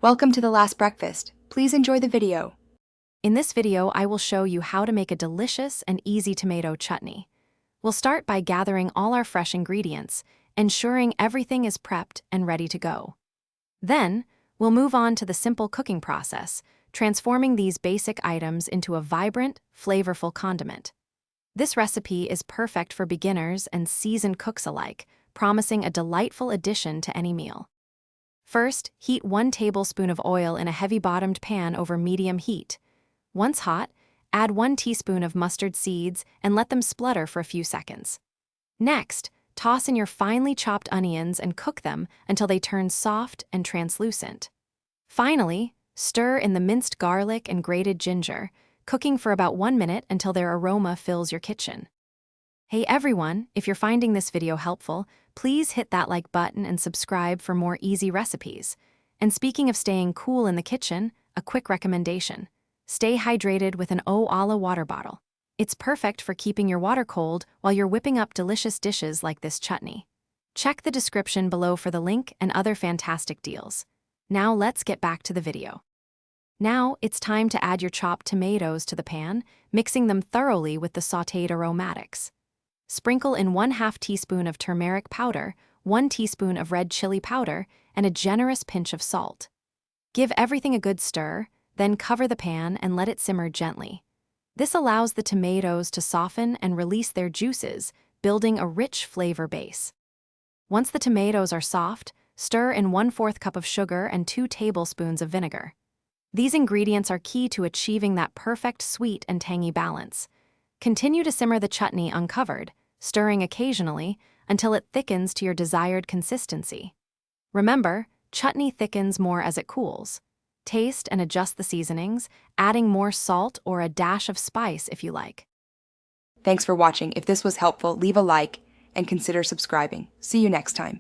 Welcome to the last breakfast. Please enjoy the video. In this video, I will show you how to make a delicious and easy tomato chutney. We'll start by gathering all our fresh ingredients, ensuring everything is prepped and ready to go. Then, we'll move on to the simple cooking process, transforming these basic items into a vibrant, flavorful condiment. This recipe is perfect for beginners and seasoned cooks alike, promising a delightful addition to any meal. First, heat 1 tablespoon of oil in a heavy-bottomed pan over medium heat. Once hot, add 1 teaspoon of mustard seeds and let them splutter for a few seconds. Next, toss in your finely chopped onions and cook them until they turn soft and translucent. Finally, stir in the minced garlic and grated ginger, cooking for about 1 minute until their aroma fills your kitchen. Hey everyone, if you're finding this video helpful, please hit that like button and subscribe for more easy recipes. And speaking of staying cool in the kitchen, a quick recommendation. Stay hydrated with an Eau à la water bottle. It's perfect for keeping your water cold while you're whipping up delicious dishes like this chutney. Check the description below for the link and other fantastic deals. Now let's get back to the video. Now it's time to add your chopped tomatoes to the pan, mixing them thoroughly with the sautéed aromatics. Sprinkle in 1/2 teaspoon of turmeric powder, 1 teaspoon of red chili powder, and a generous pinch of salt. Give everything a good stir, then cover the pan and let it simmer gently. This allows the tomatoes to soften and release their juices, building a rich flavor base. Once the tomatoes are soft, stir in 1/4 cup of sugar and 2 tablespoons of vinegar. These ingredients are key to achieving that perfect sweet and tangy balance. Continue to simmer the chutney uncovered, stirring occasionally until it thickens to your desired consistency. Remember, chutney thickens more as it cools. Taste and adjust the seasonings, adding more salt or a dash of spice if you like. Thanks for watching. If this was helpful, leave a like and consider subscribing. See you next time.